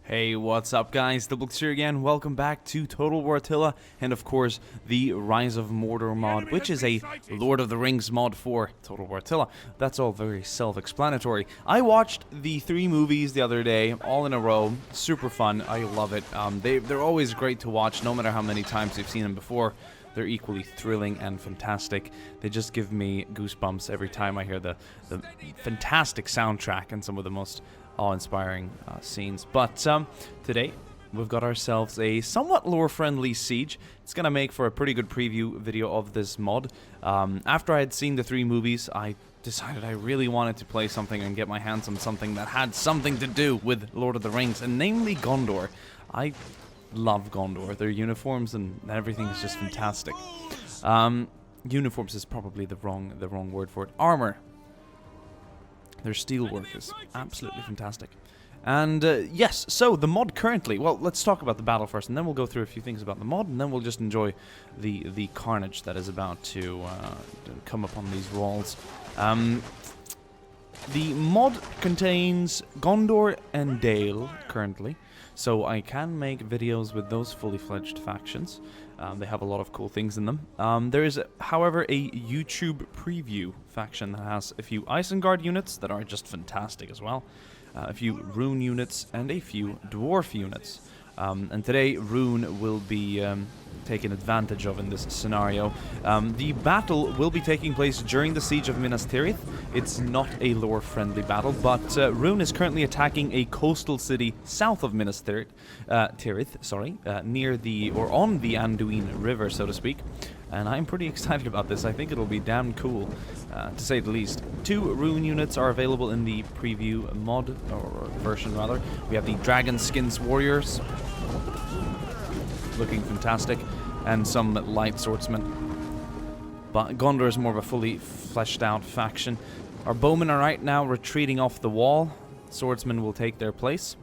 Hey, what's up guys, DiplexHeated here again. Welcome back to Total War Attila, and of course, the Rise of Mordor mod, which is a Lord of the Rings mod for Total War Attila. That's all very self-explanatory. I watched the 3 movies the other day, all in a row. Super fun, I love it. They're always great to watch, no matter how many times you've seen them before. They're equally thrilling and fantastic. They just give me goosebumps every time I hear the fantastic soundtrack and some of the most awe-inspiring scenes. But today we've got ourselves a somewhat lore-friendly siege. It's gonna make for a pretty good preview video of this mod. After I had seen the 3 movies, I decided I really wanted to play something and get my hands on something that had something to do with Lord of the Rings, and namely Gondor. I love Gondor. Their uniforms and everything is just fantastic. Uniforms is probably the wrong word for it. Armor. Their steelwork is absolutely fantastic. And yes, so the mod currently, well, let's talk about the battle first, and then we'll go through a few things about the mod, and then we'll just enjoy the carnage that is about to come upon these walls. The mod contains Gondor and Dale currently, so I can make videos with those fully fledged factions. They have a lot of cool things in them. There is, however, a YouTube preview faction that has a few Isengard units that are just fantastic as well, a few Rune units, and a few Dwarf units. And today, Rune will be taken advantage of in this scenario. The battle will be taking place during the Siege of Minas Tirith. It's not a lore-friendly battle, but Rune is currently attacking a coastal city south of Minas Tirith, near the, or on the Anduin River, so to speak. And I'm pretty excited about this. I think it'll be damn cool, to say the least. 2 Rune units are available in the preview mod, or version rather. We have the Dragon Skins Warriors, looking fantastic, and some light swordsmen. But Gondor is more of a fully fleshed out faction. Our bowmen are right now retreating off the wall. Swordsmen will take their place.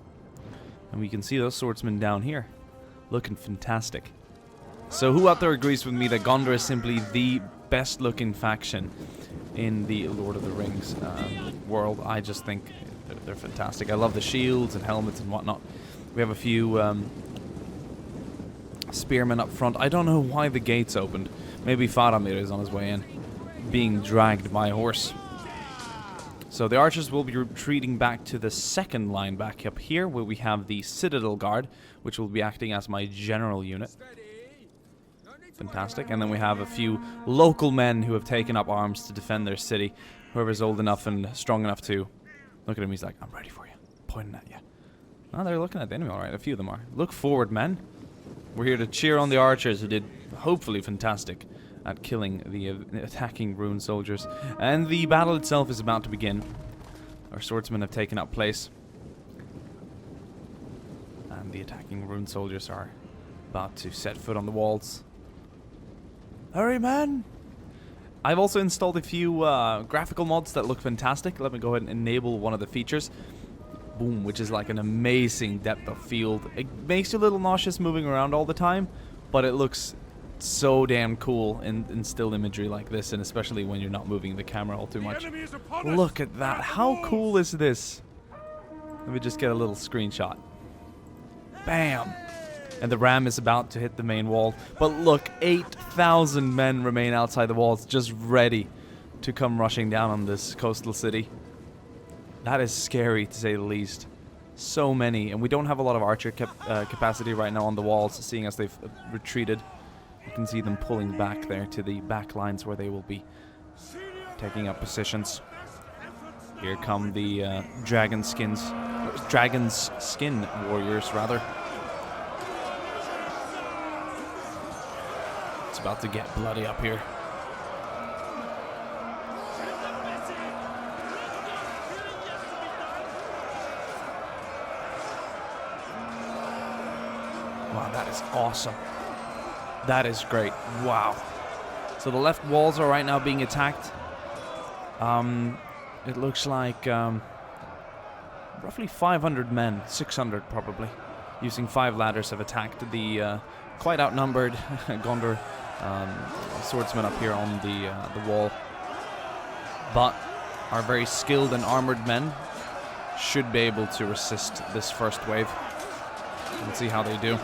And we can see those swordsmen down here, looking fantastic. So who out there agrees with me that Gondor is simply the best looking faction in the Lord of the Rings world? I just think they're fantastic. I love the shields and helmets and whatnot. We have a few spearmen up front. I don't know why the gates opened. Maybe Faramir is on his way in, being dragged by a horse. So the archers will be retreating back to the second line back up here, where we have the Citadel Guard, which will be acting as my general unit. Fantastic. And then we have a few local men who have taken up arms to defend their city. Whoever's old enough and strong enough to look at him, he's like, I'm ready for you, pointing at you. Oh, they're looking at the enemy, alright. A few of them are. Look forward, men. We're here to cheer on the archers, who did hopefully fantastic at killing the attacking Rune soldiers. And the battle itself is about to begin. Our swordsmen have taken up place, and the attacking Rune soldiers are about to set foot on the walls. Hurry, man! I've also installed a few graphical mods that look fantastic. Let me go ahead and enable one of the features. Boom, which is like an amazing depth of field. It makes you a little nauseous moving around all the time, but it looks so damn cool in still imagery like this, and especially when you're not moving the camera all too much. Look at that. How cool is this? Let me just get a little screenshot. Bam! And the ram is about to hit the main wall. But look, 8,000 men remain outside the walls, just ready to come rushing down on this coastal city. That is scary, to say the least. So many, and we don't have a lot of archer capacity right now on the walls, seeing as they've retreated. You can see them pulling back there to the back lines where they will be taking up positions. Here come the Dragon's Skin Warriors, rather. It's about to get bloody up here. Wow, that is awesome. That is great. Wow. So the left walls are right now being attacked. It looks like roughly 500 men, 600 probably, using 5 ladders have attacked the quite outnumbered Gondor swordsmen up here on the wall. But our very skilled and armored men should be able to resist this first wave. Let's see how they do.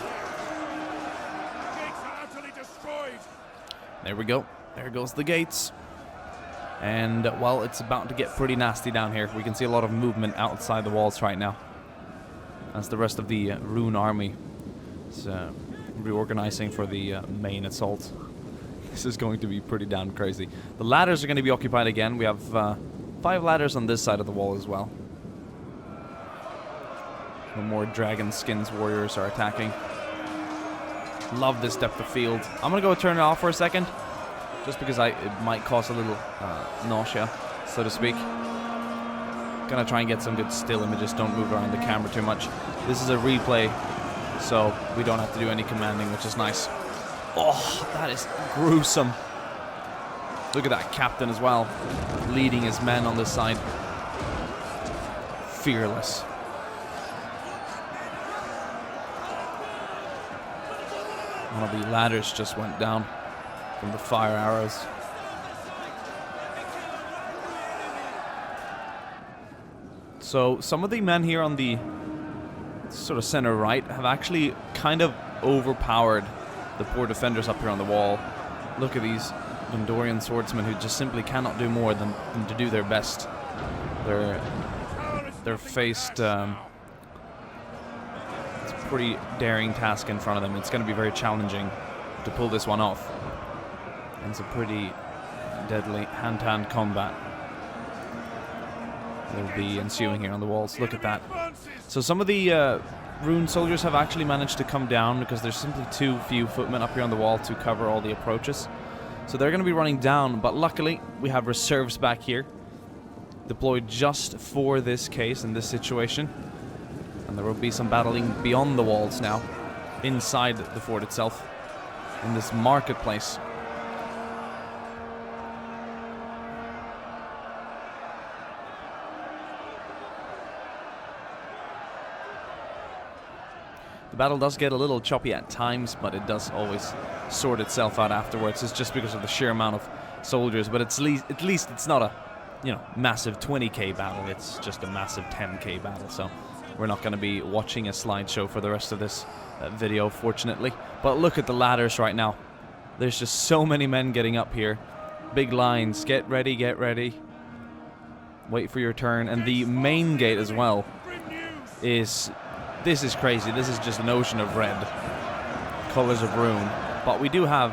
There we go. There goes the gates. And, well, it's about to get pretty nasty down here. We can see a lot of movement outside the walls right now, as the rest of the Rune army is reorganizing for the main assault. This is going to be pretty damn crazy. The ladders are going to be occupied again. We have 5 ladders on this side of the wall as well. The more dragon skins warriors are attacking. Love this depth of field. I'm going to go turn it off for a second, just because it might cause a little nausea, so to speak. Gonna try and get some good still images. Don't move around the camera too much. This is a replay, so we don't have to do any commanding, which is nice. Oh, that is gruesome. Look at that captain as well, leading his men on this side. Fearless. One of the ladders just went down from the fire arrows. So some of the men here on the sort of center right have actually kind of overpowered the poor defenders up here on the wall. Look at these Gondorian swordsmen who just simply cannot do more than to do their best. They're faced it's a pretty daring task in front of them. It's going to be very challenging to pull this one off. And it's a pretty deadly hand-to-hand combat will be ensuing here on the walls. Look at that. So some of the Rune soldiers have actually managed to come down because there's simply too few footmen up here on the wall to cover all the approaches. So they're going to be running down, but luckily we have reserves back here deployed just for this case in this situation. And there will be some battling beyond the walls now, inside the fort itself, in this marketplace. The battle does get a little choppy at times, but it does always sort itself out afterwards. It's just because of the sheer amount of soldiers, but at least it's not a, massive 20k battle. It's just a massive 10k battle, so we're not going to be watching a slideshow for the rest of this video, fortunately. But look at the ladders right now. There's just so many men getting up here. Big lines. Get ready, get ready. Wait for your turn. And the main gate as well is... This is crazy. This is just an ocean of red. Colors of Rune. But we do have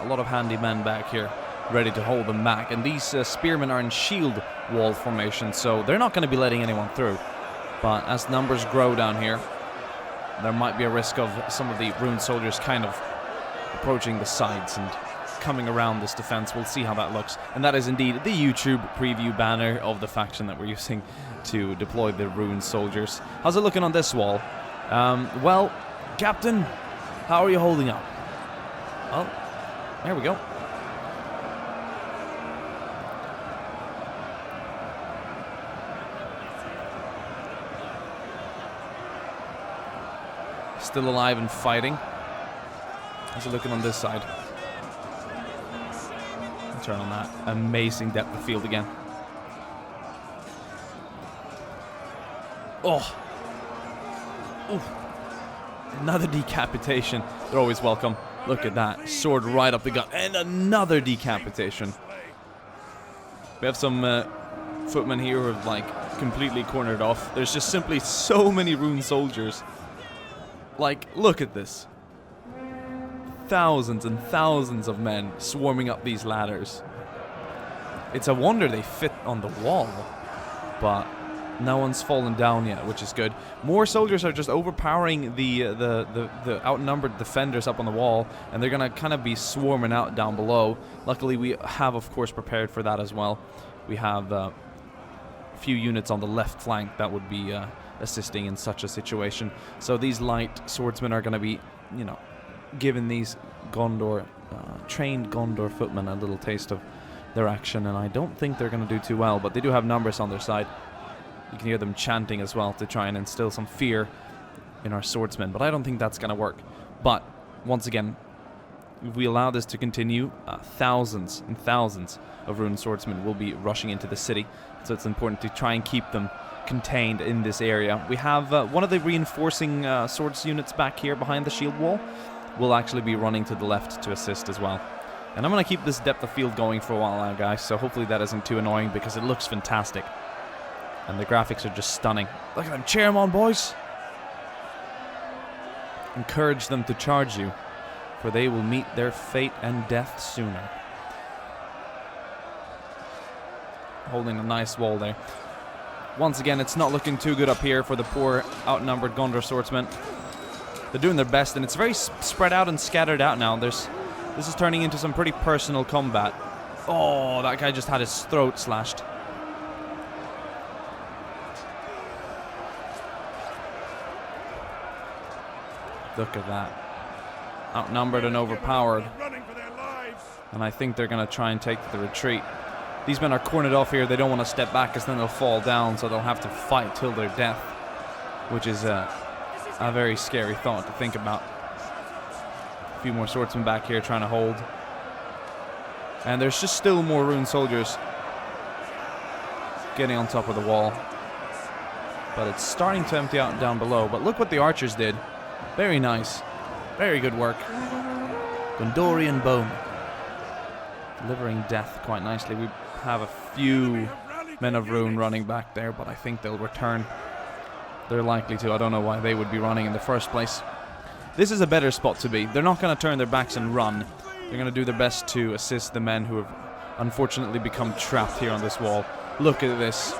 a lot of handy men back here ready to hold them back. And these spearmen are in shield wall formation, so they're not going to be letting anyone through. But as numbers grow down here, there might be a risk of some of the Rune soldiers kind of approaching the sides and coming around this defense. We'll see how that looks. And that is indeed the YouTube preview banner of the faction that we're using to deploy the Rune soldiers. How's it looking on this wall? Well, Captain, how are you holding up? Oh, there we go. Still alive and fighting. How's it looking on this side? Turn on that. Amazing depth of field again. Oh. Ooh. Another decapitation. They're always welcome. Look at that. Sword right up the gut. And another decapitation. We have some footmen here who are completely cornered off. There's just simply so many Rune soldiers. Look at this. Thousands and thousands of men swarming up these ladders. It's a wonder they fit on the wall, but no one's fallen down yet, which is good. More soldiers are just overpowering the outnumbered defenders up on the wall, and they're gonna kind of be swarming out down below. Luckily, we have, of course, prepared for that as well. We have a few units on the left flank that would be assisting in such a situation. So these light swordsmen are gonna be, giving these Gondor, trained Gondor footmen a little taste of their action, and I don't think they're going to do too well, but they do have numbers on their side. You can hear them chanting as well to try and instill some fear in our swordsmen, but I don't think that's going to work. But, once again, if we allow this to continue, thousands and thousands of Rune swordsmen will be rushing into the city, so it's important to try and keep them contained in this area. We have one of the reinforcing swords units back here behind the shield wall. Will actually be running to the left to assist as well. And I'm going to keep this depth of field going for a while now, guys, so hopefully that isn't too annoying because it looks fantastic. And the graphics are just stunning. Look at them, cheer them on, boys! Encourage them to charge you, for they will meet their fate and death sooner. Holding a nice wall there. Once again, it's not looking too good up here for the poor outnumbered Gondor swordsmen. They're doing their best, and it's very spread out and scattered out now. This is turning into some pretty personal combat. Oh, that guy just had his throat slashed. Look at that. Outnumbered and overpowered. And I think they're going to try and take the retreat. These men are cornered off here. They don't want to step back because then they'll fall down, so they'll have to fight till their death. Which is a very scary thought to think about. A few more swordsmen back here trying to hold. And there's just still more rune soldiers getting on top of the wall. But it's starting to empty out down below. But look what the archers did. Very nice. Very good work. Gondorian bowmen. Delivering death quite nicely. We have a few men of rune running back there, but I think they'll return. They're likely to. I don't know why they would be running in the first place. This is a better spot to be. They're not going to turn their backs and run. They're going to do their best to assist the men who have unfortunately become trapped here on this wall. Look at this.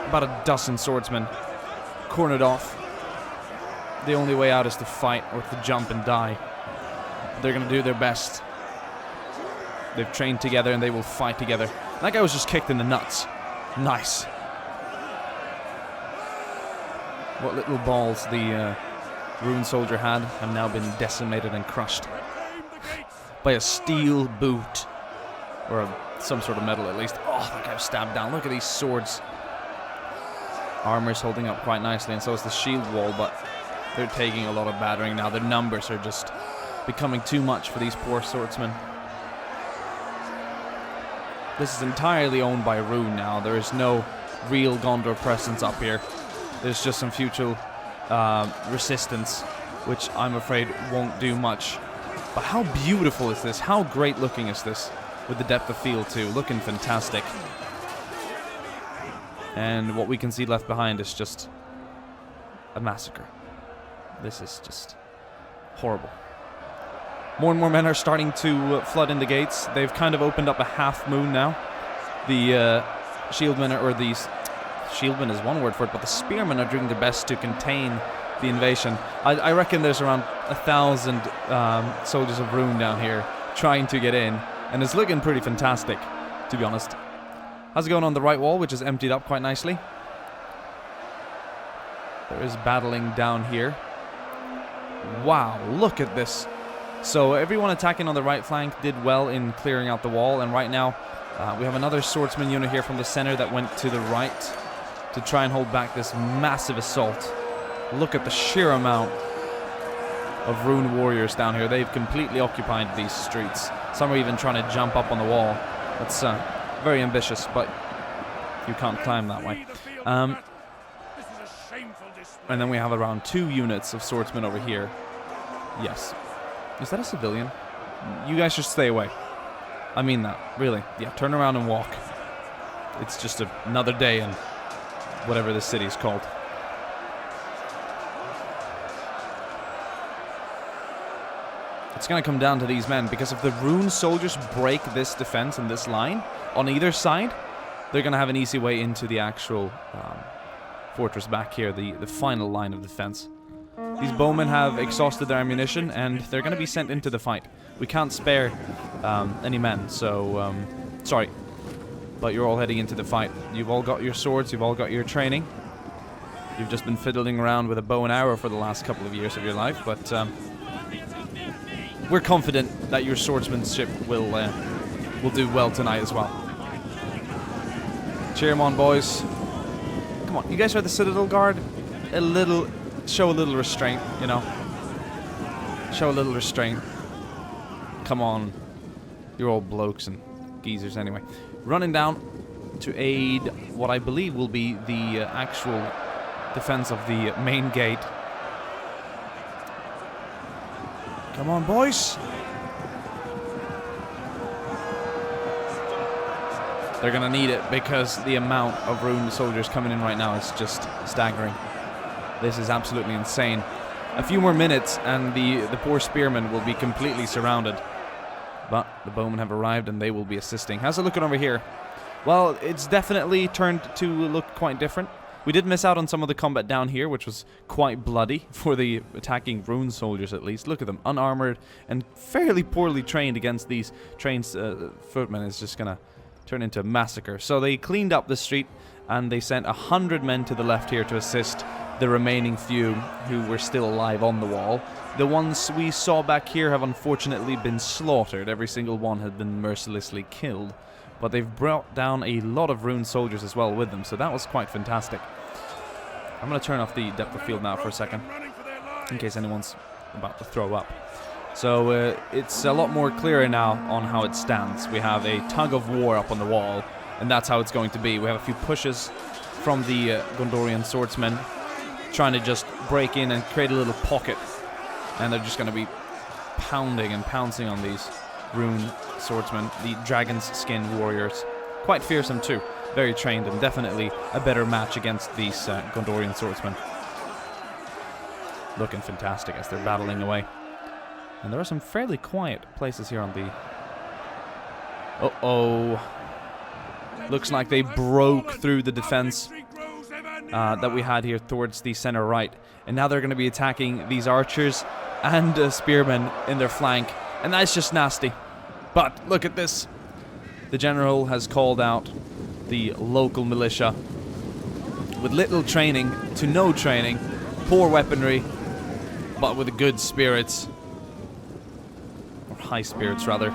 About a dozen swordsmen cornered off. The only way out is to fight or to jump and die. They're going to do their best. They've trained together and they will fight together. That guy was just kicked in the nuts. Nice. What little balls the rune soldier had have now been decimated and crushed by a steel boot. Or some sort of metal at least. Oh, that guy was stabbed down. Look at these swords. Armor's holding up quite nicely, and so is the shield wall, but they're taking a lot of battering now. Their numbers are just becoming too much for these poor swordsmen. This is entirely owned by Rune now. There is no real Gondor presence up here. There's just some future resistance, which I'm afraid won't do much. But how beautiful is this? How great looking is this? With the depth of field too. Looking fantastic. And what we can see left behind is just a massacre. This is just horrible. More and more men are starting to flood in the gates. They've kind of opened up a half moon now. The shieldmen, or these shieldmen is one word for it, but the spearmen are doing their best to contain the invasion. I reckon there's around 1,000 soldiers of Rune down here trying to get in, and it's looking pretty fantastic, to be honest. How's it going on the right wall, which is emptied up quite nicely? There is battling down here. Wow, look at this. So everyone attacking on the right flank did well in clearing out the wall, and right now we have another swordsman unit here from the center that went to the right to try and hold back this massive assault. Look at the sheer amount of Rune warriors down here. They've completely occupied these streets. Some are even trying to jump up on the wall. That's very ambitious, but you can't climb that way. And then we have around 2 units of swordsmen over here. Yes. Is that a civilian? You guys should stay away. I mean that, really. Yeah, turn around and walk. It's just another day in whatever this city is called. It's going to come down to these men, because if the Rune soldiers break this defense and this line on either side, they're going to have an easy way into the actual fortress back here, the final line of defense. These bowmen have exhausted their ammunition, and they're going to be sent into the fight. We can't spare any men, so sorry. But you're all heading into the fight. You've all got your swords, you've all got your training. You've just been fiddling around with a bow and arrow for the last couple of years of your life, but we're confident that your swordsmanship will do well tonight as well. Cheer 'em on, boys. Come on, you guys are the Citadel Guard. Show a little restraint, you know. Show a little restraint. Come on. You're all blokes and geezers anyway. Running down to aid what I believe will be the actual defense of the main gate. Come on, boys! They're gonna need it because the amount of rune soldiers coming in right now is just staggering. This is absolutely insane. A few more minutes and the poor spearmen will be completely surrounded. But the bowmen have arrived and they will be assisting. How's it looking over here? Well, it's definitely turned to look quite different. We did miss out on some of the combat down here, which was quite bloody for the attacking rune soldiers at least. Look at them, unarmored and fairly poorly trained against these trained footmen. It's just gonna turn into a massacre. So they cleaned up the street and they sent 100 men to the left here to assist the remaining few who were still alive on the wall. The ones we saw back here have unfortunately been slaughtered. Every single one had been mercilessly killed. But they've brought down a lot of rune soldiers as well with them, so that was quite fantastic. I'm going to turn off the depth of field now for a second, in case anyone's about to throw up. So it's a lot more clearer now on how it stands. We have a tug of war up on the wall, and that's how it's going to be. We have a few pushes from the Gondorian swordsmen, trying to just break in and create a little pocket, and they're just going to be pounding and pouncing on these rune swordsmen, the dragon's skin warriors. Quite fearsome too, very trained, and definitely a better match against these Gondorian swordsmen. Looking fantastic as they're battling away. And there are some fairly quiet places here on the... Uh-oh. Looks like they broke through the defense that we had here towards the center right. And now they're going to be attacking these archers and spearmen in their flank. And that's just nasty. But look at this. The general has called out the local militia with little training to no training, poor weaponry, but with good spirits. Or high spirits, rather.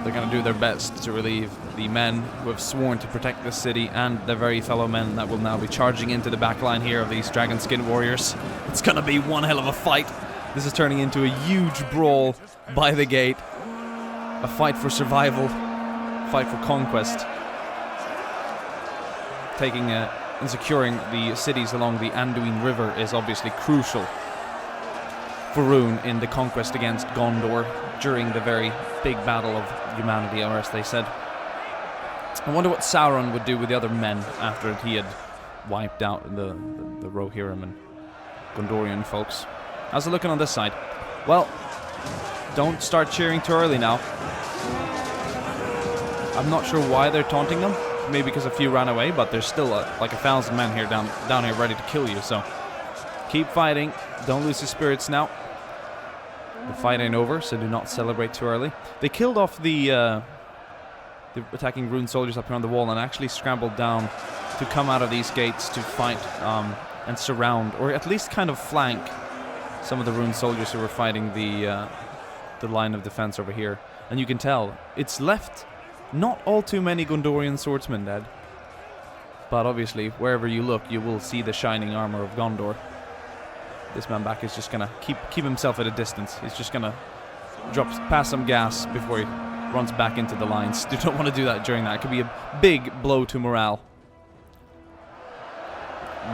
They're going to do their best to relieve the men who have sworn to protect the city and their very fellow men that will now be charging into the back line here of these dragon skin warriors. It's going to be one hell of a fight. This is turning into a huge brawl by the gate. A fight for survival. Fight for conquest. Taking and securing the cities along the Anduin River is obviously crucial for Rune in the conquest against Gondor during the very big battle of humanity, or as they said. I wonder what Sauron would do with the other men after he had wiped out the Rohirrim and Gondorian folks. How's it looking on this side? Well, don't start cheering too early now. I'm not sure why they're taunting them. Maybe because a few ran away, but there's still like 1,000 men here down here ready to kill you. So keep fighting. Don't lose your spirits now. The fight ain't over, so do not celebrate too early. They killed off the attacking rune soldiers up here on the wall and actually scrambled down to come out of these gates to fight and surround, or at least kind of flank some of the rune soldiers who were fighting the line of defense over here. And you can tell it's left not all too many Gondorian swordsmen dead, but obviously wherever you look you will see the shining armor of Gondor. This man back is just gonna keep himself at a distance. He's just gonna pass some gas before he runs back into the lines. You don't want to do that during that. It could be a big blow to morale.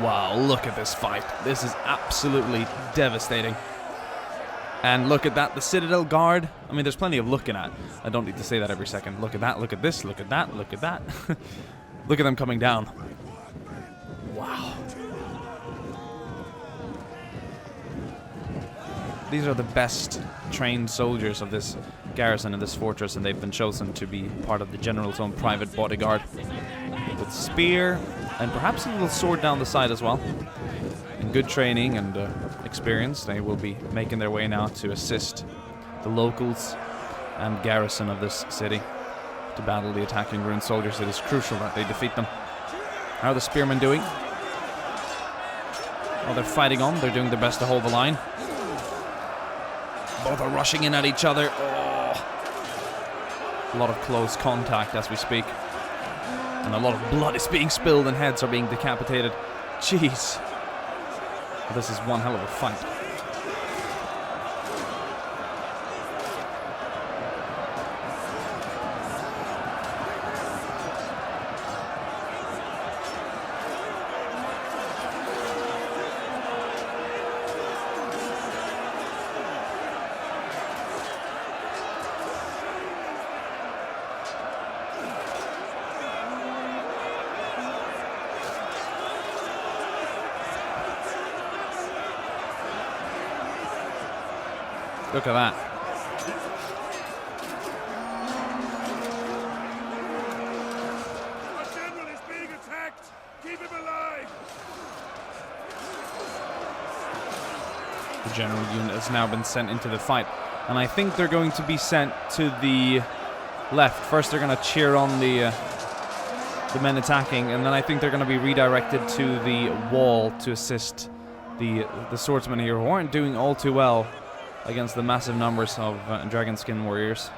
Wow, look at this fight. This is absolutely devastating. And look at that, the Citadel Guard. I mean, there's plenty of looking at. I don't need to say that every second. Look at that, look at this, look at that, look at that. Look at them coming down. Wow. These are the best trained soldiers of this garrison in this fortress, and they've been chosen to be part of the general's own private bodyguard. With spear, and perhaps a little sword down the side as well. And good training and experience, they will be making their way now to assist the locals and garrison of this city to battle the attacking rune soldiers. It is crucial that they defeat them. How are the spearmen doing? Well, they're fighting on. They're doing their best to hold the line. Both are rushing in at each other. Oh. A lot of close contact as we speak. And a lot of blood is being spilled and heads are being decapitated. Jeez. This is one hell of a fight. Look at that. Our general is being attacked. Keep him alive. The general unit has now been sent into the fight, and I think they're going to be sent to the left. First, they're going to cheer on the men attacking, and then I think they're going to be redirected to the wall to assist the swordsmen here, who aren't doing all too well against the massive numbers of Dragonskin warriors.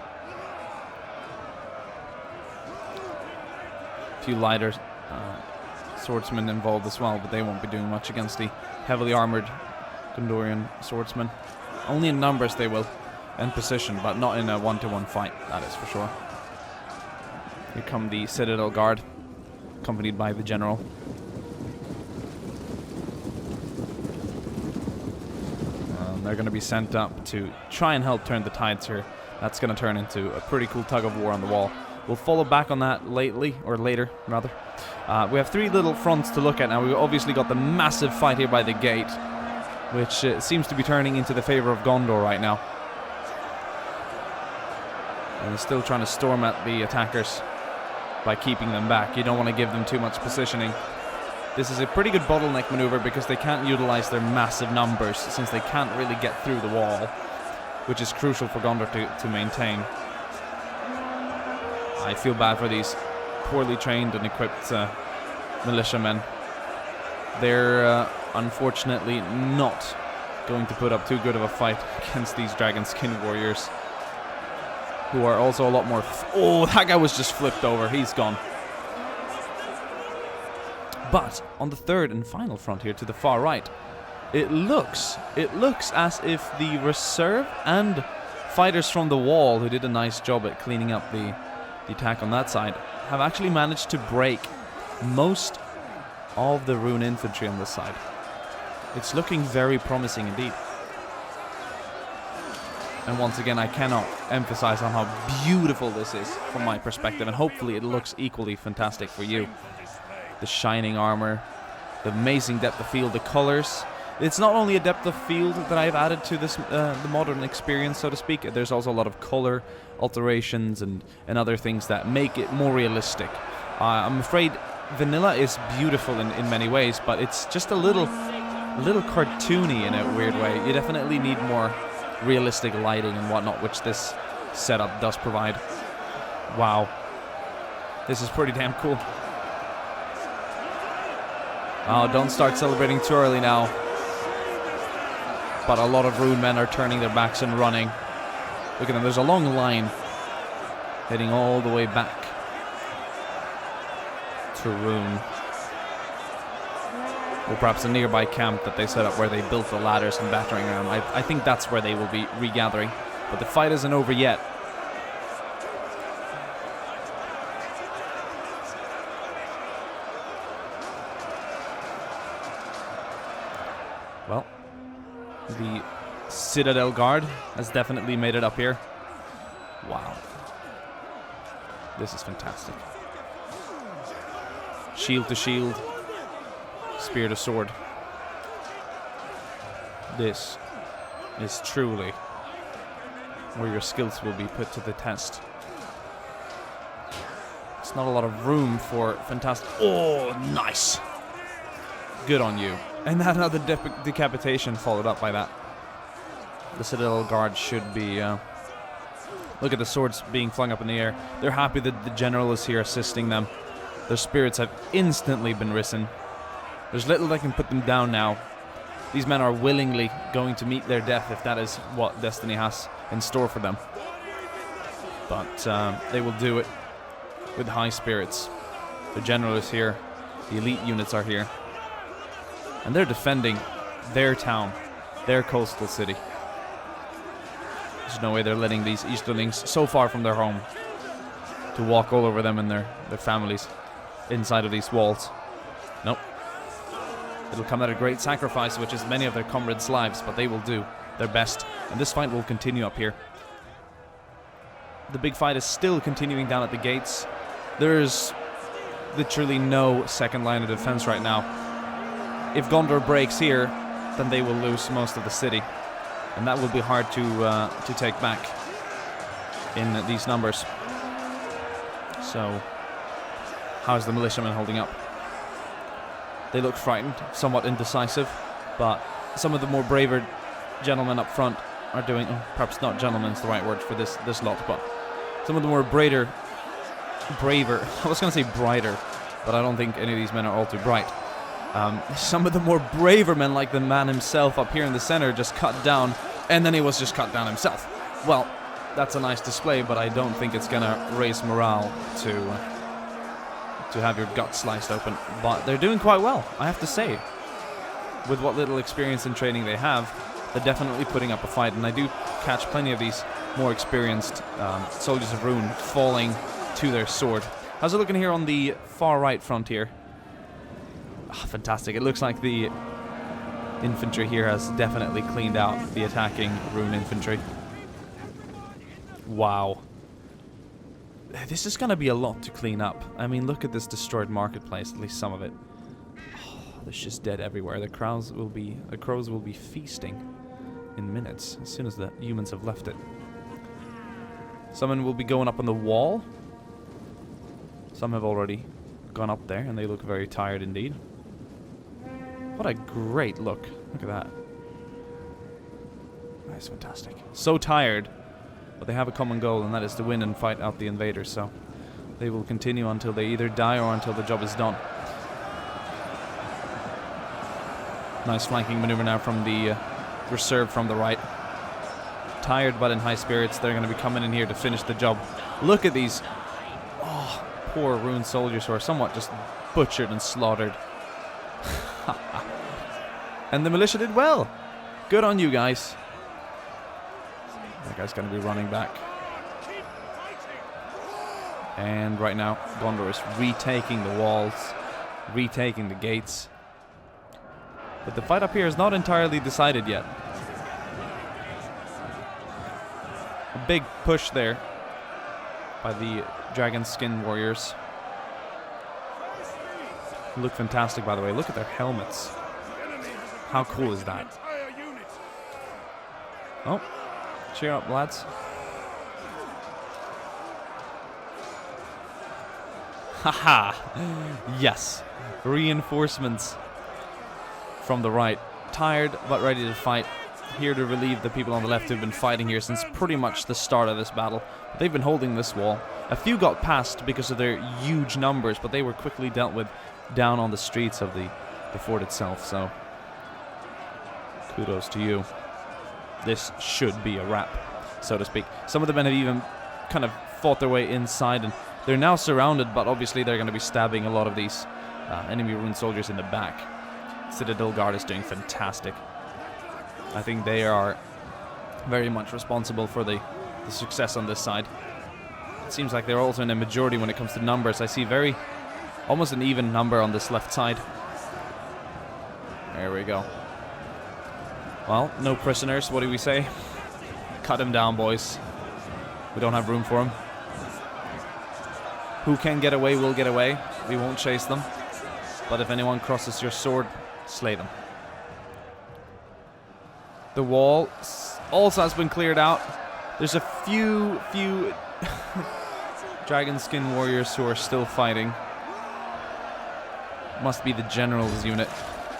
A few lighter swordsmen involved as well, but they won't be doing much against the heavily armored Gondorian swordsmen. Only in numbers they will, and position, but not in a one-to-one fight, that is for sure. Here come the Citadel Guard, accompanied by the general. They're going to be sent up to try and help turn the tides here. That's going to turn into a pretty cool tug of war on the wall. We'll follow back on that later, rather. We have three little fronts to look at now. We've obviously got the massive fight here by the gate, which seems to be turning into the favor of Gondor right now. And they're still trying to storm at the attackers by keeping them back. You don't want to give them too much positioning. This is a pretty good bottleneck maneuver because they can't utilize their massive numbers since they can't really get through the wall, which is crucial for Gondor to maintain. I feel bad for these poorly trained and equipped militiamen. They're unfortunately not going to put up too good of a fight against these Dragonskin warriors, who are also a lot more... Oh, that guy was just flipped over. He's gone. But on the third and final front here to the far right, it looks as if the reserve and fighters from the wall, who did a nice job at cleaning up the attack on that side, have actually managed to break most of the rune infantry on this side. It's looking very promising indeed. And once again, I cannot emphasize on how beautiful this is from my perspective, and hopefully it looks equally fantastic for you. The shining armor, the amazing depth of field, the colors. It's not only a depth of field that I've added to this the modern experience, so to speak. There's also a lot of color alterations and other things that make it more realistic. I'm afraid vanilla is beautiful in many ways, but it's just a little cartoony in a weird way. You definitely need more realistic lighting and whatnot, which this setup does provide. Wow. This is pretty damn cool. Oh, don't start celebrating too early now. But a lot of rune men are turning their backs and running. Look at them, there's a long line heading all the way back to Rune. Or perhaps a nearby camp that they set up where they built the ladders and battering ram. I think that's where they will be regathering. But the fight isn't over yet. Well, the Citadel Guard has definitely made it up here. Wow. This is fantastic. Shield to shield. Spear to sword. This is truly where your skills will be put to the test. It's not a lot of room for fantastic... Oh, nice! Good on you. And that other decapitation followed up by that. The Citadel Guard should be... look at the swords being flung up in the air. They're happy that the general is here assisting them. Their spirits have instantly been risen. There's little that can put them down now. These men are willingly going to meet their death if that is what destiny has in store for them. But they will do it with high spirits. The general is here. The elite units are here. And they're defending their town, their coastal city. There's no way they're letting these Easterlings so far from their home to walk all over them and their families inside of these walls. Nope. It'll come at a great sacrifice, which is many of their comrades' lives, but they will do their best. And this fight will continue up here. The big fight is still continuing down at the gates. There's literally no second line of defense right now. If Gondor breaks here, then they will lose most of the city. And that will be hard to take back in these numbers. So, how's the militiamen holding up? They look frightened, somewhat indecisive, but some of the more braver gentlemen up front are doing, perhaps not gentlemen is the right word for this lot, but some of the more braver, I was going to say brighter, but I don't think any of these men are all too bright. Some of the more braver men, like the man himself up here in the center, just cut down, and then he was just cut down himself. Well, that's a nice display, but I don't think it's going to raise morale to have your gut sliced open. But they're doing quite well, I have to say. With what little experience and training they have, they're definitely putting up a fight, and I do catch plenty of these more experienced soldiers of Rune falling to their sword. How's it looking here on the far right front here? Oh, fantastic. It looks like the infantry here has definitely cleaned out the attacking Rune infantry. Wow. This is going to be a lot to clean up. I mean, look at this destroyed marketplace, at least some of it. Oh, there's just dead everywhere. The crows will be feasting in minutes as soon as the humans have left it. Someone will be going up on the wall. Some have already gone up there, and they look very tired indeed. What a great look. Look at that. That's fantastic. So tired, but they have a common goal, and that is to win and fight out the invaders, so they will continue until they either die or until the job is done. Nice flanking maneuver now from the reserve from the right. Tired but in high spirits. They're going to be coming in here to finish the job. Look at these poor Rune soldiers who are somewhat just butchered and slaughtered. And the militia did well. Good on you guys. That guy's going to be running back. And right now, Gondor is retaking the walls, retaking the gates. But the fight up here is not entirely decided yet. A big push there by the dragon skin warriors. Look fantastic, by the way. Look at their helmets. How cool is that? Oh, cheer up, lads. Haha. Yes. Reinforcements from the right. Tired but ready to fight. Here to relieve the people on the left who've been fighting here since pretty much the start of this battle. They've been holding this wall. A few got past because of their huge numbers, but they were quickly dealt with down on the streets of the fort itself, so kudos to you. This should be a wrap, so to speak. Some of the men have even kind of fought their way inside, and they're now surrounded, but obviously they're going to be stabbing a lot of these enemy Rune soldiers in the back. Citadel Guard is doing fantastic. I think they are very much responsible for the success on this side. It seems like they're also in a majority when it comes to numbers. I see almost an even number on this left side. There we go. Well, no prisoners. What do we say? Cut him down, boys. We don't have room for him. Who can get away will get away. We won't chase them. But if anyone crosses your sword, slay them. The wall also has been cleared out. There's a few dragon skin warriors who are still fighting. Must be the general's unit.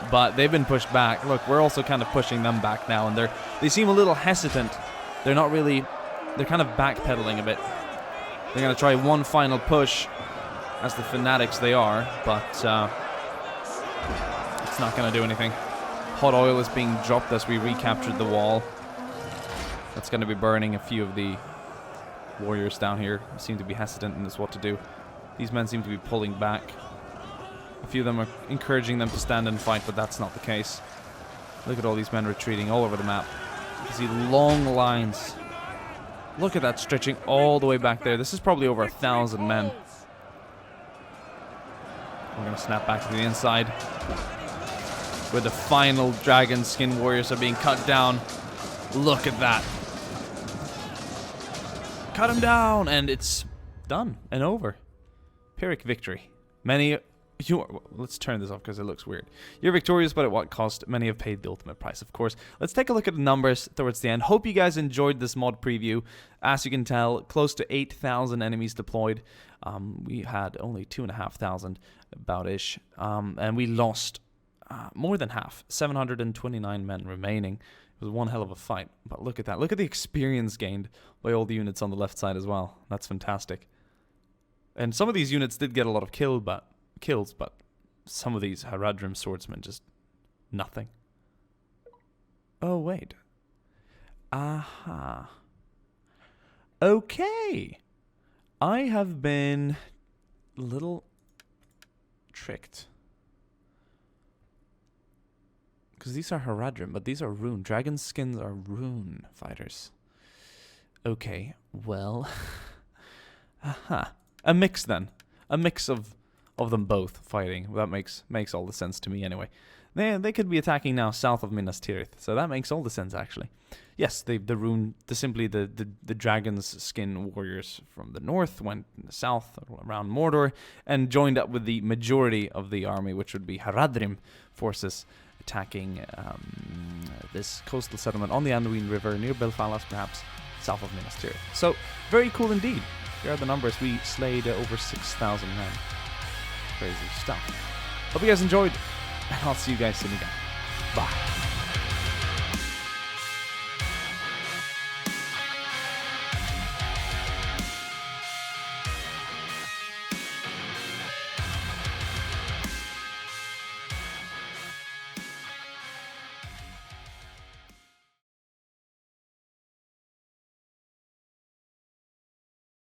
But they've been pushed back. Look, we're also kind of pushing them back now, and they seem a little hesitant. They're not really... They're kind of backpedaling a bit. They're going to try one final push, as the fanatics they are, but it's not going to do anything. Hot oil is being dropped as we recaptured the wall. That's going to be burning a few of the warriors down here. Seem to be hesitant in this what to do. These men seem to be pulling back. A few of them are encouraging them to stand and fight, but that's not the case. Look at all these men retreating all over the map. You see long lines. Look at that stretching all the way back there. This is probably over 1,000 men. We're going to snap back to the inside, where the final dragon skin warriors are being cut down. Look at that. Cut him down, and it's done and over. Pyrrhic victory. Many Let's turn this off because it looks weird. You're victorious, but at what cost? Many have paid the ultimate price, of course. Let's take a look at the numbers towards the end. Hope you guys enjoyed this mod preview. As you can tell, close to 8,000 enemies deployed. We had only 2,500, about-ish. And we lost more than half, 729 men remaining. It was one hell of a fight. But look at that. Look at the experience gained by all the units on the left side as well. That's fantastic. And some of these units did get a lot of kills, but some of these Haradrim swordsmen just nothing. Oh, wait. Aha. Okay. I have been a little tricked. Because these are Haradrim, but these are rune. Dragon skins are rune fighters. Okay, well. Aha. A mix then. A mix of them both fighting. That makes all the sense to me anyway. They could be attacking now south of Minas Tirith, so that makes all the sense actually. Yes, the dragon's skin warriors from the north went in the south around Mordor and joined up with the majority of the army, which would be Haradrim forces attacking this coastal settlement on the Anduin River near Belfalas, perhaps south of Minas Tirith. So very cool indeed. Here are the numbers. We slayed over 6,000 men. Crazy stuff. Hope you guys enjoyed, and I'll see you guys soon again. Bye.